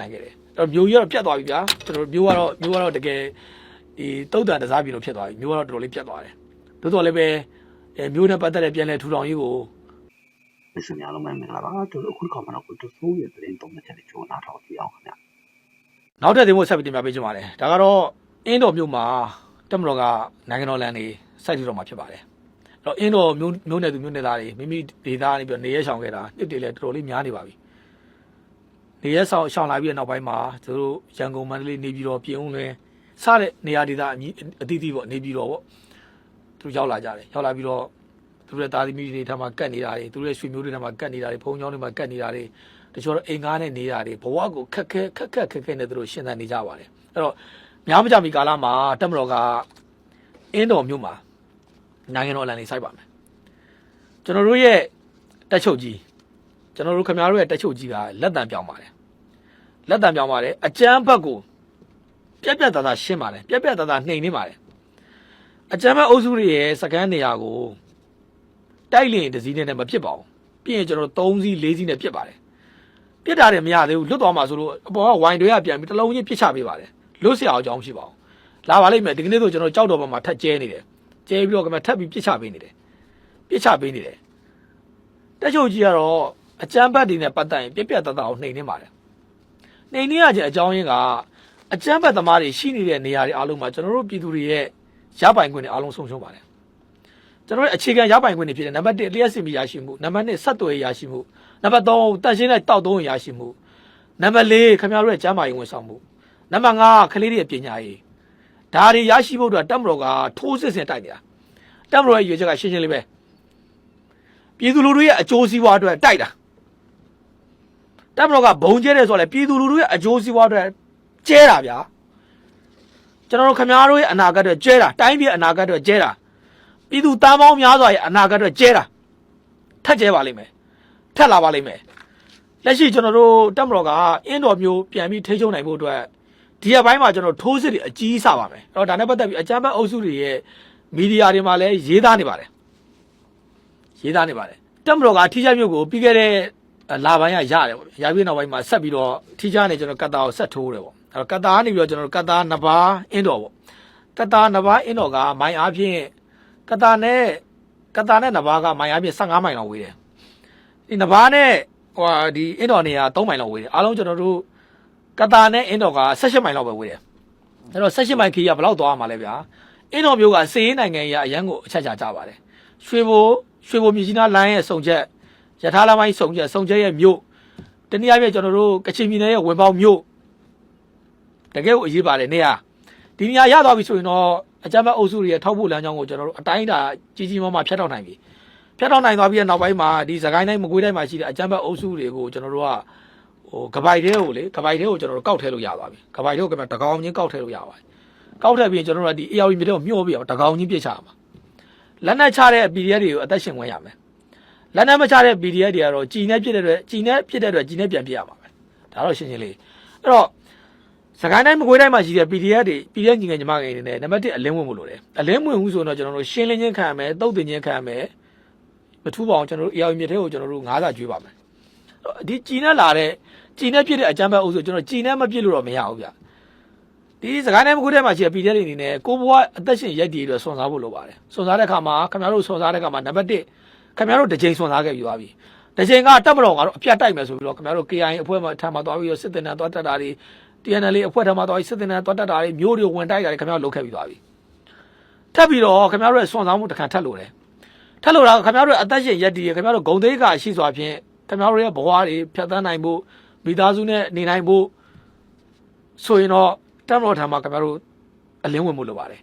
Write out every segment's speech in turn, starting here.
နိုင်ခဲ့တယ်အဲ့တော့မျိုးကြီးကတော့ပြတ်သွားပြီဗျာကျွန်တော်မျိုးကတော့တကယ်ဒီတုတ်တန်တစားပြီလို့ဖြစ်သွားပြီမျိုးကတော့တော်တော်လေးပြတ်သွားတယ်သို့တော်လည်းပဲမျိုးနဲ့ပတ်သက်တဲ့ပြန်လဲထူထောင်ရေးကိုမိတ်ဆွေများလုံးပဲမင်္ဂလာပါကျွန်တော်အခုခေါ်မှာတော့ကိုတိုးရဲ့သတင်းသုံးချက်လေးချိုးနားထောင်ကြည့်အောင်ခင်ဗျနောက်ထပ်တင်ဖို့ဆက်ပြီးတင်ပြပေးကြပါမယ်ဒါကတော့အင်းတော်မြို့မှာတက်မတော်ကနိုင်ငံတော်လမ်းနေစိုက်ထူတော်မှာဖြစ်ပါတယ်အဲ့တော့အင်းတော်မြို့နယ်သူမြို့နယ်သားတွေမိမိဒေသကနေပြီးနေရဲဆောင်ခဲ့တာနှစ်တည်းလဲတော်တော်လေးများနေပါပြီနေရဲဆောင်ရှောင်လာပြီးတဲ့နောက်ပိုင်းမှာသူတို့ရန်ကုန်မန္တလေးနေပြည်တော်ပြည်ဦးလွင်စတဲ့နေရာဒေသအသီးသီးပေါ့နေပြည်တော်ပေါ့သူတို့ရောက်လာကြတယ်ရောက်လာပြီးတော့သူတို့ရဲ့သားသမီးတွေထပ်မှာကတ်နေတာတွေသူတို့ရဲ့ရွှေမျိုးတွေထပ်မှာကတ်နေတာတွေဘုံကျောင်းတွေမှာကတ်နေတာတွေတချို့တော့အိမ်ကားနဲ့နေတာတွေဘဝကိုခက်ခဲနဲ့သူတို့ရှင်းသန်နေကြပါတယ်အဲ့တော့များမကြမီကာလမှာတက်မတော်ကအင်းတော်မြို့မှာနိုင်ငံတော်အလံလေးစိုက်ပါမယ်ကျွန်တော်တို့ရဲ့တက်ချုပ်ကြီးကျွန်တော်တို့ခင်ဗျားတို့ရဲ့တက်ချုပ်ကြီးကလက်တံပြောင်းပါတယ်လက်တံပြောင်းပါတယ်အကျန်းဘက်ကိုပြက်သားရှင်းပါတယ်ပြက်သားနှိမ်နေပါတယ်အကျန်းဘက်အုပ်စုတွေရဲ့စကန်နေရာကိုတိုက်လင်တစည်းနဲ့မဖြစ်ပါဘူးပြီးရင်ကျွန်တော်တို့3စီး4စီးနဲ့ပြစ်ပါတယ်ပြစ်တာတယ်မရသေးဘူးလွတ်သွားမှာဆိုလို့အပေါ်ကဝိုင်တွေကပြန်ပြီးတစ်လုံးချင်းပြစ်ချပေးပါတယ်လွတ်เสียအောင်အကြောင်းမရှိပါဘူးလာပါလိမ့်မယ်ဒီကနေ့ဆိုကျွန်တော်ကြောက်တော်ပေါ်မှာထက်ကျဲနေတယ်ကျဲပြီးတော့ကမှထပ်ပြီးပြစ်ချပေးနေတယ်တက်ချုပ်ကြီးကတော့အကျန်းဘက်တွေနဲ့ပတ်သက်ရင်ပြက်သားအောင်နှိမ်နေပါတယ်နှိမ်နေရခြင်းအကြောင်းရင်းကအကျန်းဘက်သမားတွေရှိနေတဲ့နေရာတွေအားလုံးမှာကျွန်တော်တို့ပြည်သူတွေရဲ့ရပိုင်ခွင့်တွေအားလုံးဆုံးရှုံးပါတယ်ကျွန်တော်တို့အခြေခံရပိုင်ခွင့်တွေဖြစ်တဲ့နံပါတ်1လျှက်စစ်မီရရှိမှုနံပါတ်2ဆက်သွယ်ရရှိမှုနံပါတ်3တန်ရှင်းတဲ့တောက်သုံးရရှိမှုနံပါတ်4ခင်ဗျားတို့ရဲ့ကျန်းမာရေးဝန်ဆောင်မှုနံပါတ်5ကလေးတွေရဲ့ပညာရေးဒါတွေရရှိဖို့အတွက်တက်မတော်ကထိုးစစ်ဆင်တိုက်နေတာတက်မတော်ရဲ့ရွေးချက်ကရှင်းရှင်းလေးပဲပြည်သူလူထုရဲ့အကျိုးစီးပွားအတွက်တိုက်တာတက်မတော်ကဘုံကျဲတယ်ဆိုတော့လေပြည်သူလူထုရဲ့အကျိုးစီးပွားအတွက်ကျဲတာဗျာကျွန်တော်တို့ခင်ဗျားတို့ရဲ့အနာဂတ်အတွက်ကျဲတာတိုင်းပြည်အနာဂတ်အတွက်ကျဲတာပြည်သူတန်းပေါင်းများစွာရဲ့အနာဂတ်အတွက်ကျဲတာထက်ကျဲပါလိမ့်မယ်ထက်လာပါလိမ့်မယ်လက်ရှိကျွန်တော်တို့တက်မတော်ကအင်းတော်မျိုးပြန်ပြီးထိချုံနိုင်ဖို့အတွက်ဒီရက်ပိုင်းမှာကျွန်တော်ထိုးစစ်တွေအကြီးစားပါမယ်အဲ့တော့ဒါနဲ့ပတ်သက်ပြီးအကြမ်းဖက်အုပ်စုတွေရဲ့မီဒီယာတွေမှာလည်းရေးသားနေပါတယ်တက်မတော်ကထိချမျိုးကိုပြီးခဲ့တဲ့လာပိုင်းကရတယ်ပေါ့ရပြီးနောက်ပိုင်းမှာဆက်ပြီးတော့ထိချနဲ့ကျွန်တော်ကတ်တာကိုဆက်ထိုးတယ်ပေါ့အဲ့တော့ကတ်တာကနေပြီးတော့ကျွန်တော်ကတ်တာ2ပါးအင်းတော်ပေါ့ကတ်တာ2ပါးအင်းတော်ကမိုင်အားဖြင့်ကတ်တာနဲ့2ပါးကမိုင်အားဖြင့်15မိုင်လောက်ဝေးတယ်ဒီ2ပါးနဲ့ဟိုဒီအင်းတော်နေရာ3မိုင်လောက်ဝေးတယ်အားလုံးကျွန်တော်တို့ကတ်တာနဲ့အင်းတော်က18မိုင်လောက်ပဲဝေးတယ်အဲ့တော့18မိုင်ခီးကဘယ်လောက်သွားမှာလဲဗျာအင်းတော်မျိုးကစေးနိုင်ငံရအရန်ကိုအချက်ချကြပါတယ်ရွှေဘိုမြကြီးနားလိုင်းရဲ့စုံချက်ရထားလမ်းပိုင်းစုံချက်ရဲ့မြို့တနည်းအားဖြင့်ကျွန်တော်တို့ကချင်ပြည်နယ်ရဲ့ဝင်ပေါင်းမြို့တကယ်ကိုအရေးပါတယ်နေရာဒီနေရာရသွားပြီဆိုရင်တော့အကြမ်းဖက်အုပ်စုတွေရဲ့ထောက်ဖို့လမ်းကြောင်းကိုကျွန်တော်တို့အတိုင်းအတာကြီးမားဖြတ်ထောက်နိုင်ပြီဖြတ်ထောက်နိုင်သွားပြီးတဲ့နောက်ပိုင်းမှာဒီစကိုင်းတိုင်းမကွေးတိုင်းမှာရှိတဲ့အကြမ်းဖက်အုပ်စုတွေကိုကျွန်တော်တို့ကကပိုက်တဲကိုကျွန်တော်တို့ကောက်ထဲလို့ရသွားပြီကပိုက်တဲကိုတကောင်ချင်းကောက်ထဲလို့ရပါတယ်ကောက်ထဲပြီးကျွန်တော်တို့ကဒီ AR မြေတွေကိုမျှောပြီးအောင်တကောင်ချင်းပြစ်ချရမှာလက်နက်ချတဲ့ PDF တွေကိုအသက်ရှင်ဝင်ရမယ်လက်နက်မချတဲ့ PDF တွေကတော့ကြီးနဲ့ပြစ်တဲ့အတွက်ကြီးနဲ့ပြန်ပြစ်ရမှာပဲဒါတော့ရှင်းလေးအဲ့တော့စကိုင်းတိုင်းမကွေးတိုင်းမှာရှိတဲ့ PDF တွေ PDF ညီငယ်ညီမငယ်တွေနဲ့နံပါတ်1အလင်းဝင်ဖို့လိုတယ်အလင်းဝင်ဘူးဆိုတော့ကျွန်တော်တို့ရှင်းလင်းချင်းခံရမယ်တုတ်တင်ချင်းခံရမယ်မထူးပါအောင်ကျွန်တော်တို့ AR မြေတွေကိုကျွန်တော်တို့9စာကျွေးပါမယ်ဒီကြီးနဲ့လာတဲ့ကြီးနဲ့ပြစ်တဲ့အကြမ်းဖက်အုပ်စုကျွန်တော်ကြီးနဲ့မပြစ်လို့တော့မရဘူးဗျဒီစကိုင်းတိုင်းမကွေးတိုင်းမှာရှိတဲ့ PDF တွေအနေနဲ့ကိုဘွားအသက်ရှင်ရက်တည်အတွက်စွန့်စားဖို့လိုပါတယ်စွန့်စားတဲ့အခါမှာခင်ဗျားတို့စွန့်စားတဲ့အခါမှာနံပါတ်1ခင်ဗျားတို့တစ်ချိန်စွန့်စားခဲ့ပြီးသွားပြီတစ်ချိန်ကတက်မတော်ကတော့အပြတ်တိုက်မယ်ဆိုပြီးတော့ခင်ဗျားတို့ KIA အဖွဲ့မှာထမ်းမှာသွားပြီးတော့စစ်တင်တန်းသွားတက်တာတွေ TNL အဖွဲ့ထမ်းမှာသွားပြီးစစ်တင်တန်းသွားတက်တာတွေမျိုးတွေဝင်တိုက်တာတွေခင်ဗျားတို့လုပ်ခဲ့ပြီးသွားပြီထပ်ပြီးတော့ခင်ဗျားတို့ရဲ့စွန့်စားမှုတစ်ခါထပ်လို့တယ်ထပ်လို့တာခင်ဗျားတို့အသက်ရှင်ရက်တည်ခင်ဗျားတို့ဂုံသိက္ခာရှိစွာဖြင့်ခင်ဗျားတို့ရဲ့ဘဝတွေဖြတ်သန်းနိုင်ဖို့မိသားစုနဲ့နေနိုင်ဖို့ဆိုရင်တော့တက်မတော်ထမ်းမှာခင်ဗျားတို့အလင်းဝင်မှုလိုပါတယ်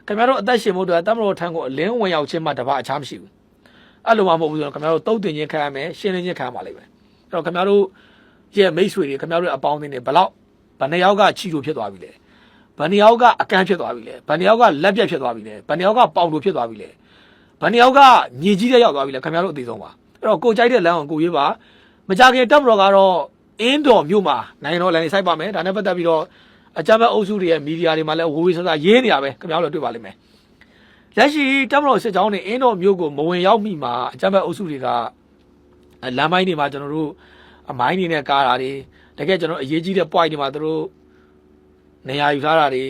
ခင်ဗျားတို့အသက်ရှင်ဖို့အတွက်တက်မတော်ထမ်းကိုအလင်းဝင်ရောက်ခြင်းမှတပါအခြားမရှိဘူးအဲ့လိုမှမဟုတ်ဘူးဆိုတော့ခင်ဗျားတို့တုတ်တင်ခြင်းခံရမယ်ရှင်းလင်းခြင်းခံရမှာလိမ့်မယ်အဲ့တော့ခင်ဗျားတို့ရဲ့မိတ်ဆွေတွေခင်ဗျားတို့အပေါင်းအသင်းတွေဘယ်နှစ်ယောက်ကချီလိုဖြစ်သွားပြီလဲဘယ်နှစ်ယောက်ကအကန့်ဖြစ်သွားပြီလဲဘယ်နှစ်ယောက်ကလက်ပြတ်ဖြစ်သွားပြီလဲဘယ်နှစ်ယောက်ကပေါင်လိုဖြစ်သွားပြီလဲဘယ်နှစ်ယောက်ကညီကြီးတဲ့ရောက်သွားပြီလဲခင်ဗျားတို့အသေးဆုံးပါအဲ့တော့ကိုကြိုက်တဲ့လမ်းကိုကိုရေးပါမကြခင်တက်မတော်ကတော့အင်းတော်မြို့မှာနိုင်ငံတော်လမ်းနေစိုက်ပါမယ်ဒါနဲ့ပတ်သက်ပြီးတော့အကြမ်းဖက်အုပ်စုတွေရဲ့မီဒီယာတွေမှာလည်းဝေဆဆရေးနေရပဲခင်ဗျားတို့တွေ့ပါလိမ့်မယ်လက်ရှိတက်မတော်စစ်ကြောင်းတွေအင်းတော်မြို့ကိုမဝင်ရောက်မိမှာအကြမ်းဖက်အုပ်စုတွေကလမ်းပိုင်းတွေမှာကျွန်တော်တို့အမိုင်းတွေနဲ့ကားတာတွေတ တကယ်ကျွန်တော်အရေးကြီးတဲ့ point တွေမှာသူတို့နေရာယူထားတာတွေ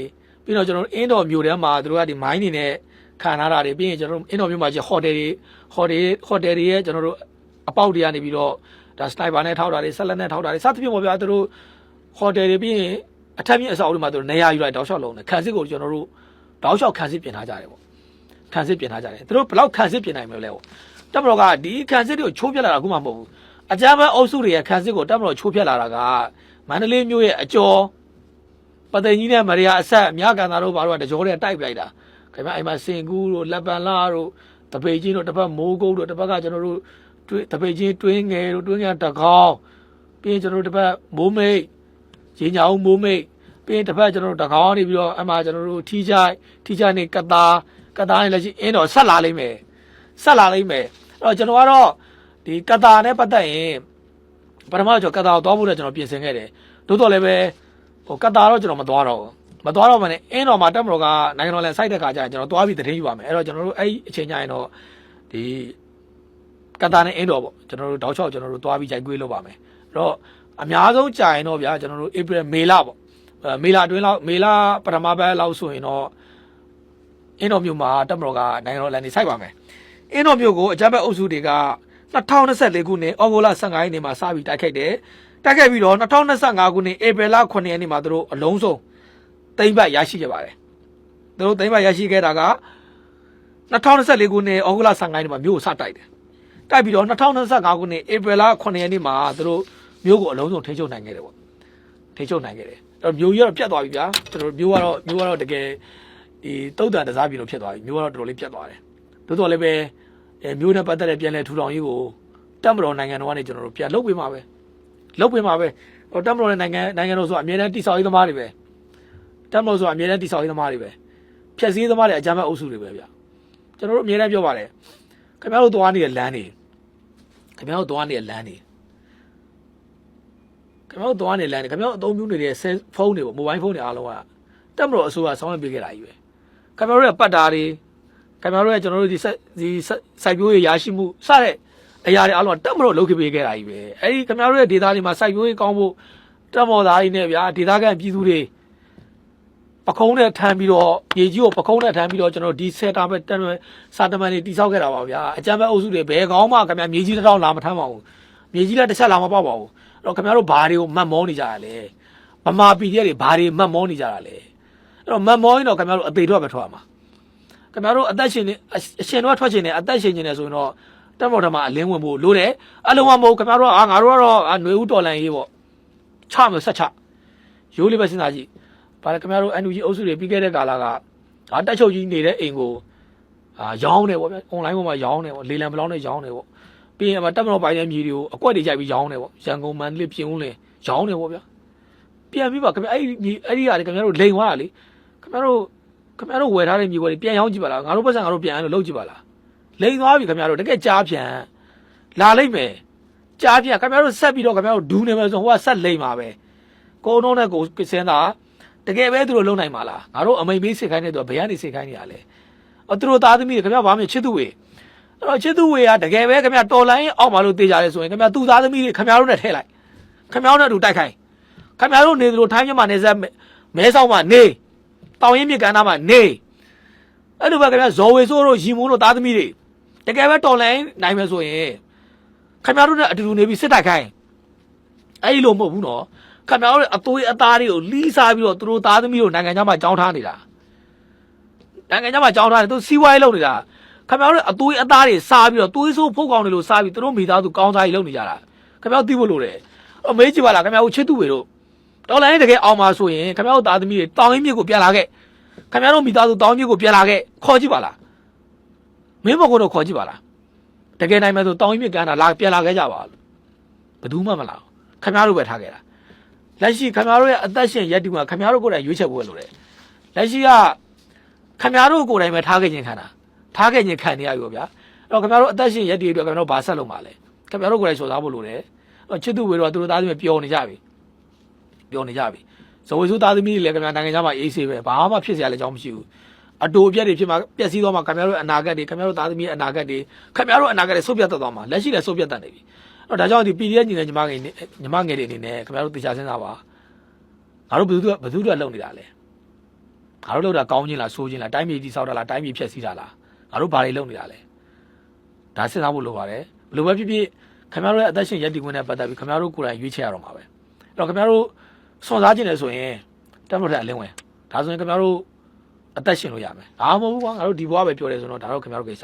ပြီးတော့ကျွန်တော်အင်းတော်မြို့ထဲမှာသူတို့ကဒီမိုင်းနေနဲ့ခံထားတာတွေပြီးရင်ကျွန်တော်အင်းတော်မြို့မှာကျဟိုတယ်တွေရဲ့ကျွန်တော်တို့အပေါက်တွေကနေပြီးတော့ဒါစနိုက်ပါနဲ့ထောက်တာတွေဆက်လက်နဲ့ထောက်တာတွေစသဖြင့်ပေါ့ဗျာသူတို့ဟိုတယ်တွေပြီးရင်အထက်မြင့်အဆောက်အဦတွေမှာသူတို့နေရာယူလိုက်တောက်လျှောက်လုံးနဲ့ခံစစ်ကိုကျွန်တော်တို့တောက်လျှောက်ခံစစ်ပြင်ထားကြတယ်ပေါ့ခံစစ်ပြင်ထားကြတယ်သူတို့ဘယ်လောက်ခံစစ်ပြင်နိုင်မလဲပေါ့တပ်မတော်ကဒီခံစစ်တွေကိုချိုးပြလာတာအခုမှမဟုတ်ဘူးအကြမ်းဖက်အုပ်စုတွေရဲ့ခံစစ်ကိုတပ်မတော်ချိုးပြလာတာကမန္တလေးမြို့ရဲ့အကျော်ပသိမ်ကြီးနဲ့မရိယာအဆက်မြကန်သားတို့ဘာလို့ကတကြောတဲ့တိုက်ပလိုက်တာခင်ဗျအိမ်မှာစင်ကူးတို့လက်ပံလာတို့တပိတ်ချင်းတို့တစ်ဖက်မိုးကုတ်တို့တစ်ဖက်ကကျွန်တော်တို့တပိတ်ချင်းတွင်းငယ်တို့တွင်းငယ်တကောင်းပြီးရင်ကျွန်တော်တို့တစ်ဖက်မိုးမိတ်ရင်းညာဦးမိုးမိတ်ပြီးရင်တစ်ဖက်ကျွန်တော်တို့တကောင်းနေပြီးတော့အမှကျွန်တော်တို့ထီးချိုင်နေကတာနေလည်းရှိအင်းတော့ဆက်လာလိမ့်မယ်အဲ့တော့ကျွန်တော်ကတော့ဒီကတာနဲ့ပတ်သက်ရင်ပထမကျွန်တော်ကတာကိုသွားဖို့လည်းကျွန်တော်ပြင်ဆင်ခဲ့တယ်တိုးတော့လည်းပဲဟိုကတာတော့ကျွန်တော်မသွားတော့မှလည်းအင်းတော်မှာတက်မတော်ကနိုင်ငံတော်လည်းစိုက်တဲ့ခါကျရင်ကျွန်တော်သွားပြီးသတင်းယူပါမယ်အဲ့တော့ကျွန်တော်တို့အဲ့အချိန်ကျရင်တော့ဒီကတာနဲ့အင်းတော်ပေါ့ကျွန်တော်တို့တောက်ချောက်ကျွန်တော်တို့သွားပြီးကြိုက်ကွေးလုပ်ပါမယ်အဲ့တော့အများဆုံးကြာရင်တော့ဗျာကျွန်တော်တို့ဧပြီမေလပေါ့မေလအတွင်းလောက်မေလပထမပတ်လောက်ဆိုရင်တော့အင်းတော်မြို့မှာတက်မတော်ကနိုင်ငံတော်လည်းနေစိုက်ပါမယ်အင်းတော်မြို့ကိုအကြမ်းဖက်အုပ်စုတွေက2024ခုနှစ်ဩဂုတ်လ15ရက်နေ့မှာစပြီးတိုက်ခိုက်တယ်တိုက်ခိုက်ပြီးတော့2025ခုနှစ်ဧပြီလ9ရက်နေ့မှာသူတို့အလုံးစုံသိမ်းပိုက်ရရှိခဲ့ပါတယ်သူတို့သိမ်းပိုက်ရရှိခဲ့တာက2024ခုနှစ်ဩဂုတ်လ15ရက်နေ့မှာမြို့ကိုစတိုက်တယ်တိုက်ပြီးတော့2025ခုနှစ်ဧပြီလ9ရက်နေ့မှာသူတို့မြို့ကိုအလုံးစုံထိန်းချုပ်နိုင်ခဲ့တယ်ပေါ့ထိန်းချုပ်နိုင်ခဲ့တယ်အဲ့တော့မြို့ကြီးကတော့ပြတ်သွားပြီဗျာကျွန်တော်မြို့ကတော့တကယ်ဒီတုတ်တန်တစားပြည်လို့ဖြစ်သွားပြီမြို့ကတော့တော်တော်လေးပြတ်သွားတယ်တိုးတော်လည်းပဲမြို့နဲ့ပတ်သက်တဲ့ပြန်လည်ထူထောင်ရေးကိုတပ်မတော်နိုင်ငံတော်ကနေကျွန်တော်တို့ပြန်လုပ်ပေးမှာပဲဟိုတပ်မတော်နဲ့နိုင်ငံတော်ဆိုအမြဲတမ်းတိဆောက်ရေးသမားတွေပဲတပ်မတော်ဆိုအမြဲတမ်းတိဆောက်ရေးသမားတွေပဲဖြက်စည်းသမားတွေအကြမ်းဖက်အုပ်စုတွေပဲဗျကျွန်တော်တို့အမြဲတမ်းပြောပါတယ်ခင်ဗျားတို့သွားနေတဲ့လမ်းတွေခင်ဗျားတို့သွားနေတဲ့လမ်းတွေခင်ဗျားတို့သွားနေတဲ့လမ်းတွေခင်ဗျားတို့အသုံးပြုနေတဲ့ဖုန်းတွေပေါ့မိုဘိုင်းဖုန်းတွေအားလုံးကတပ်မတော်အစိုးရဆောင်းရပေးခဲ့တာကြီးပဲခင်ဗျားတို့ရဲ့ပတ်တာတွေခင်ဗျားတို့ရဲ့ကျွန်တော်တို့ဒီစိုက်ပျိုးရေးရရှိမှုစတဲ့အရာတွေအားလုံးတက်မလို့လုပ်ခဲ့ပေးခဲ့တာကြီးပဲအဲ့ဒီခင်ဗျားတို့ရဲ့ဒေသတွေမှာစိုက်ပျိုးရေးကောင်းဖို့တက်မော်သားကြီးနဲ့ဗျာဒေသခံပြည်သူတွေပခုံးနဲ့ထမ်းပြီးတော့ရေကြီးကိုပခုံးနဲ့ထမ်းပြီးတော့ကျွန်တော်ဒီစက်တာပဲစာတမန်တွေတိဆောက်ခဲ့တာပါဗျာအကြမ်းဖက်အုပ်စုတွေဘယ်ကောင်းမှခင်ဗျာမြေကြီးတစ်ထောင်လာမထမ်းပါဘူးမြေကြီးလည်းတစ်ချက်လာမပေါက်ပါဘူးအဲ့တော့ခင်ဗျားတို့ဘာတွေကိုမှတ်မောနေကြရလဲဗမာပြည်တွေဘာတွေမှတ်မောနေကြတာလဲအဲ့တော့မှတ်မောရင်တော့ခင်ဗျားတို့အသေးတော့ပဲထွက်ရမှာခင်ဗျားတို့အသက်ရှင်နေအရှင်တော့ထွက်ရှင်နေအသက်ရှင်နေတယ်ဆိုရင်တော့တက်မော်ထမှာအလင်းဝင်ဖို့လိုတယ်အလုံးဝမဟုတ်ခင်ဗျားတို့ငါတို့ကတော့ຫນွေဦးတော်လန်ရေးပေါ့ချမယ်ဆက်ချရိုးလေးပဲစဉ်းစားကြည့်ဘာလဲခင်ဗျားတို့ NUG အုပ်စုတွေပြီးခဲ့တဲ့ကာလကတက်ချုပ်ကြီးနေတဲ့အိမ်ကိုရောင်းတယ်ပေါ့ဗျာ online ပေါ်မှာရောင်းတယ်ပေါ့လေလံဘလောင်းနဲ့ရောင်းတယ်ပေါ့ပြီးရင်တက်မတော်ပိုင်းတဲ့မြေတွေကိုအကွက်တွေကြိုက်ပြီးရောင်းတယ်ပေါ့ရန်ကုန်မန္တလေးပြင်ဦးလင်ရောင်းတယ်ပေါ့ဗျာပြန်ပြီးပါခင်ဗျာအဲ့ဒီဟာတွေခင်ဗျားတို့လိန်သွားတာလေခင်ဗျားတို့ဝယ်ထားတဲ့မြေပေါ်တွေပြန်ရောင်းကြည့်ပါလားငါတို့ပတ်စံငါတို့ပြန်အဲ့လိုလုပ်ကြည့်ပါလားလိန်သွားပြီခင်ဗျားတို့တကယ်ကြားပြန်လာလိုက်မယ်ကြားပြန်ခင်ဗျားတို့ဆက်ပြီးတော့ခင်ဗျားတို့ဒူးနေမယ်ဆိုဟိုကဆက်လိန်ပါပဲကိုုံတော့နဲ့ကိုစင်းတာတကယ်ပဲသူတို့လုံနိုင်မှာလားငါတို့အမိန်ပေးစစ်ခိုင်းနေတော့ဘယ်ကနေစစ်ခိုင်းနေရလဲသူတို့သားသမီးတွေခင်ဗျားဘာမှချစ်သူဝေအဲ့တော့ချစ်သူဝေကတကယ်ပဲခင်ဗျားတော်လိုင်းအောက်မှာလို့တေးကြတယ်ဆိုရင်ခင်ဗျားသူ့သားသမီးတွေခင်ဗျားတို့နဲ့ထည့်လိုက်ခင်ဗျားတို့နဲ့အတူတိုက်ခိုင်းခင်ဗျားတို့နေသလိုထိုင်းမြန်မာနေဆက်မဲဆောက်မှာနေတောင်ရင်မြစ်ကမ်းနားမှာနေအဲ့လိုပဲခင်ဗျားဇော်ဝေဆိုးတို့ရီမုန်းတို့သားသမီးတွေတကယ်ပဲတော်လိုင်းနိုင်မယ်ဆိုရင်ခင်ဗျားတို့နဲ့အတူတူနေပြီးစစ်တိုက်ခိုင်းအဲ့ဒီလိုမဟုတ်ဘူးနော်ခင်ဗျားတို့အသွေးအသားတွေကိုလီးစားပြီးတော့သူတို့သားသမီးတို့နိုင်ငံခြားမှာကြောင်းထားနေတာနိုင်ငံခြားမှာကြောင်းထားတယ်သူစီးပွားရေးလုပ်နေတာခင်ဗျားတို့အသွေးအသားတွေစားပြီးတော့သွေးဆိုးဖုတ်ကောင်တွေလို့စားပြီးသူတို့မိသားစုကောင်းစားရေးလုပ်နေကြတာခင်ဗျားတို့သိဖို့လိုတယ်အမေးကြည့်ပါလားခင်ဗျားတို့ချစ်သူတွေတို့တော်လိုင်းတကယ်အောင်ပါဆိုရင်ခင်ဗျားတို့သားသမီးတွေတောင်ရင်းမြစ်ကိုပြန်လာခဲ့ခင်ဗျားတို့မိသားစုတောင်ရင်းမြစ်ကိုပြန်လာခဲ့ခေါ်ကြည့်ပါလားမင်းမကတော့ခေါ်ကြည့်ပါလားတကယ်နိုင်မယ်ဆိုတောင်ရင်းမြစ်ကမ်းတာလာပြန်လာခဲ့ကြပါလို့ဘယ်သူမှမလာခင်ဗျားတို့ပဲထားခဲ့တာလက်ရှိခင်ဗျားတို့ရဲ့အသက်ရှင်ရက်တူမှာခင်ဗျားတို့ကိုယ်တိုင်ရွေးချယ်ဖို့လိုတယ်လက်ရှိကခင်ဗျားတို့ကိုယ်တိုင်ပဲထားခဲ့ခြင်းခံတာထားခဲ့ခြင်းခံနေရပြီဗျာအဲ့တော့ခင်ဗျားတို့အသက်ရှင်ရက်တူအတွက်ခင်ဗျားတို့ဘာဆက်လုပ်မှာလဲခင်ဗျားတို့ကိုယ်တိုင်စော်စားဖို့လိုတယ်ချစ်သူဝေတော့သူတို့သားသမီးပျော်နေကြပြီဇော်ဝေစုသားသမီးတွေလည်းခင်ဗျာနိုင်ငံခြားမှာအေးဆေးပဲဘာမှဖြစ်เสียရလဲအကြောင်းမရှိဘူးအတူအပြက်တွေဖြစ်မှာပျက်စီးသွားမှာခင်ဗျားတို့အနာဂတ်တွေခင်ဗျားတို့သားသမီးရဲ့အနာဂတ်တွေခင်ဗျားတို့အနာဂတ်တွေဆုတ်ပြတ်သွားမှာလက်ရှိလည်းဆုတ်ပြတ်တတ်နေပြီ ဒါကြောင့်ဒီ PDF ညီငယ်ညီမငယ်တွေအနေနဲ့ခင်ဗျားတို့တရားစင်းစားပါငါတို့ဘယ်သူတို့လုံနေတာလဲငါတို့လုံတာကောင်းချင်းလားဆိုးချင်းလားတိုင်းပြည်တိဆောက်တာလားတိုင်းပြည်ဖျက်ဆီးတာလားငါတို့ဘာတွေလုံနေတာလဲဒါစဉ်းစားဖို့လိုပါတယ်ဘယ်လိုပဲဖြစ်ဖြစ်ခင်ဗျားတို့ရဲ့အသက်ရှင်ရည်တည်ခွင့်နဲ့ပတ်သက်ပြီးခင်ဗျားတို့ကိုယ်တိုင်ရွေးချယ်ရတော့မှာပဲအဲ့တော့ခင်ဗျားတို့စွန့်စားခြင်းလဲဆိုရင်တက်မလို့တဲ့အလင်းဝင်ဒါဆိုရင်ခင်ဗျားတို့အသက်ရှင်လို့ရမယ်ဒါမှမဟုတ်ဘူးကွာငါတို့ဒီဘဝပဲပြောတယ်ဆိုတော့ဒါတော့ခင်ဗျားတို့ကိစ္စ